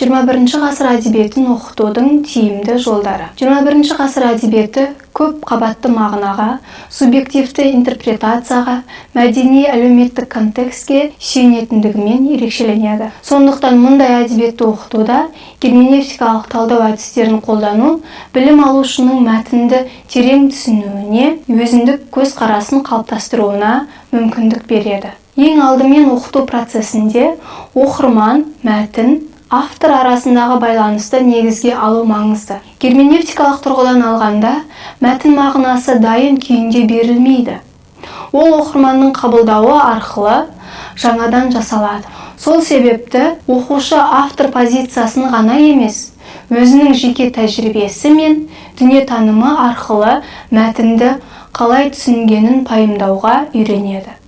21 ғасыр әдебиетін оқытудың тиімді жолдары. 21 ғасыр әдебиеті көп қабатты мағынаға, субъективті интерпретацияға, мәдени-әлеуметтік контекстке сүйенетіндігімен ерекшеленеді. Сондықтан мұндай әдебиетті оқытуда герменевтикалық талдау әдістерін қолдану білім алушының мәтінді терең түсінуіне, өзіндік көзқарасын қалыптастыруына мүмкіндік береді. Ең алдымен оқыту процесінде оқырман, мәтін, автор арасындағы байланысты негізге алу маңызды. Герменевтикалық тұрғыдан алғанда, мәтін мағынасы дайын күйінде берілмейді. Ол оқырманның қабылдауы арқылы жаңадан жасалады. Сол себепті оқушы автор позициясын ғана емес, өзінің жеке тәжірибесі мен дүниетанымы арқылы мәтінді қалай түсінгенін пайымдауға үйренеді.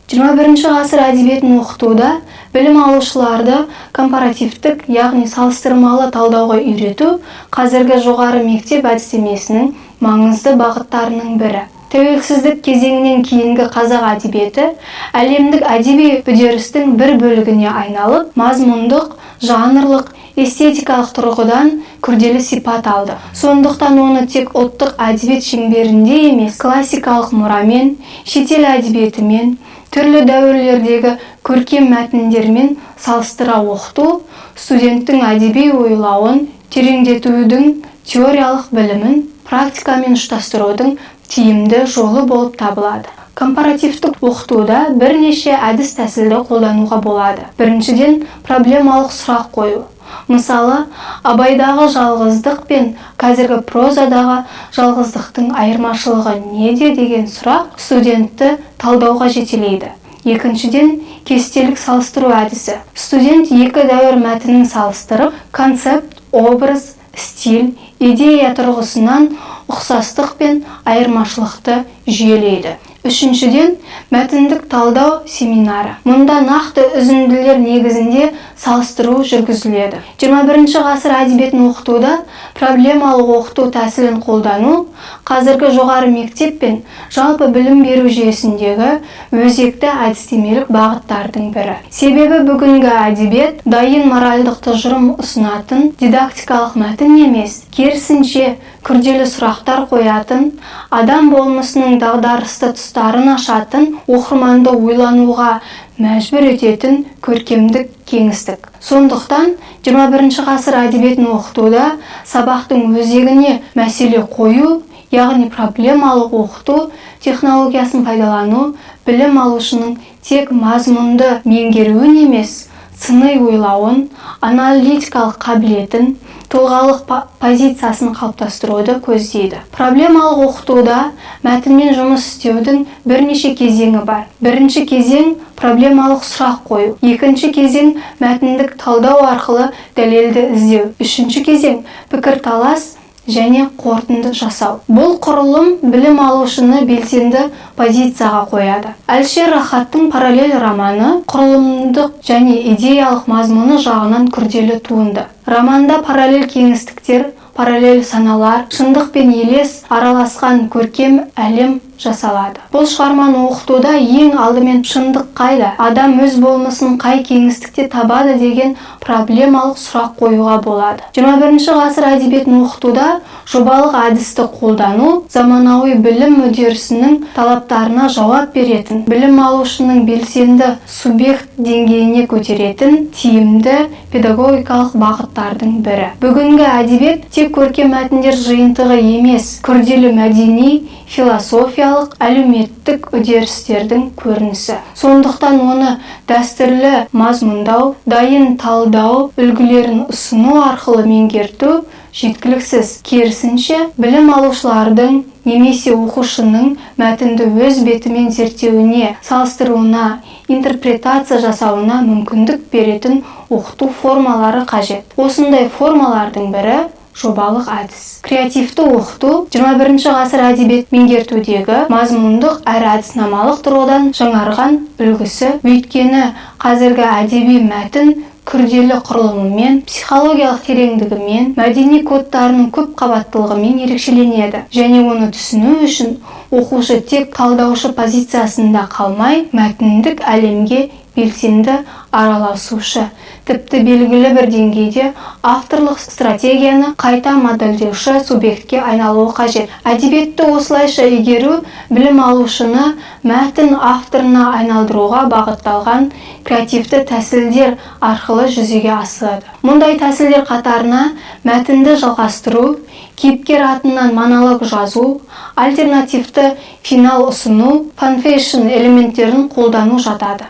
21 ғасыр әдебиетін оқытуда білім алушыларды компаративтік, яғни салыстырмалы талдауға үйрету қазіргі жоғары мектеп әдістемесінің маңызды бағыттарының бірі. Тәуелсіздік кезеңінен кейінгі қазақ әдебиеті әлемдік әдеби үдерістің бір бөлігіне айналып, мазмұндық, жанрлық, эстетикалық тұрғыдан күрделі сипат алды. Сондықтан оны тек ұлттық әдебиет шеңберінде емес, классикалық мұрамен, шетел әдебиетімен, түрлі дәуірлердегі көркем мәтіндермен салыстыра оқыту студенттің әдеби ойлауын тереңдетудің теориялық білімін практикамен ұштастырудың тиімді жолы болып табылады. Компаративтік оқытуда бірнеше әдіс тәсілді қолдануға болады. Біріншіден, проблемалық сұрақ қою. Мысалы, Абайдағы жалғыздық пен қазіргі прозадағы жалғыздықтың айырмашылығы неде деген сұрақ студентті талдауға жетелейді. Екіншіден, кестелік салыстыру әдісі. Студент екі дәуір мәтінін салыстырып, концепт, образ, стиль, идея тұрғысынан ұқсастық пен айырмашылықты жүйелейді. Үшіншіден, мәтіндік талдау семинары. Мұнда нақты үзінділер негізінде салыстыру жүргізіледі. 21 ғасыр әдебиетін оқытуда проблемалық оқыту тәсілін қолдану қазіргі жоғары мектеп пен жалпы білім беру жүйесіндегі өзекті әдістемелік бағыттардың бірі. Себебі бүгінгі әдебиет дайын моральдық тұжырым ұсынатын дидактикалық мәтін емес, керісінше күрделі сұрақтар қоятын, адам болмысының дағдарысты тұстарын ашатын, оқырманды ойлануға мәжбүр ететін көркемдік кеңістік. Сондықтан 21 ғасыр әдебиетін оқытуда сабақтың өзегіне мәселе қою, яғни проблемалық оқыту технологиясын пайдалану білім алушының тек мазмұнды меңгеруін емес, сыни ойлауын, аналитикалық қабілетін, тұлғалық позициясын қалыптастыруды көздейді. Проблемалық оқытуда мәтінмен жұмыс істеудің бірнеше кезеңі бар. Бірінші кезең проблемалық сұрақ қою. Екінші кезең мәтіндік талдау арқылы дәлелді іздеу. Үшінші кезең пікірталас және қорытынды жасау. Бұл құрылым білім алушыны белсенді позицияға қояды. Әлішер Рахаттың параллель романы құрылымдық және идеялық мазмұны жағынан күрделі туынды. Романда параллель кеңістіктер, параллель саналар, шындық пен елес араласқан көркем әлем жасалады. Бұл шығарманы оқытуда ең алдымен шындық қайда, адам өз болмысын қай кеңістікте табады деген проблемалық сұрақ қоюға болады. 21 ғасыр әдебиетін оқытуда жобалық әдісті қолдану заманауи білім үдерісінің талаптарына жауап беретін, білім алушының белсенді субъект деңгейіне көтеретін тиімді педагогикалық бағыттардың бірі. Бүгінгі әдебиет тек көркем мәтіндер жиынтығы емес, күрделі мәдени, философиялық, әлеуметтік үдерістердің көрінісі. Сондықтан оны дәстүрлі мазмұндау, дайын талдау үлгілерін ұсыну арқылы меңгерту жеткіліксіз. Керісінше, білім алушылардың немесе оқушының мәтінді өз бетімен зерттеуіне, салыстыруына, интерпретация жасауына мүмкіндік беретін оқыту формалары қажет. Осындай формалардың бірі жобалық әдіс. Креативті оқыту 21 ғасыр әдебиет меңгертудегі мазмұндық әрі әдіснамалық тұрғыдан жаңарған үлгісі, өйткені қазіргі әдеби мәтін күрделі құрылымымен, психологиялық тереңдігімен, мәдени кодтарының көп қабаттылығымен ерекшеленеді. Және оны түсіну үшін оқушы тек талдаушы позициясында қалмай, мәтіндік әлемге белсенді араласушы, тіпті белгілі бір деңгейде авторлық стратегияны қайта модельдеуші субъектке айналуы қажет. Әдебиетті осылайша игеру білім алушыны мәтін авторына айналдыруға бағытталған креативті тәсілдер арқылы жүзеге асады. Мұндай тәсілдер қатарына мәтінді жалғастыру, кейіпкер атынан монолог жазу, альтернативті финал ұсыну, фанфишн элементтерін қолдану жатады.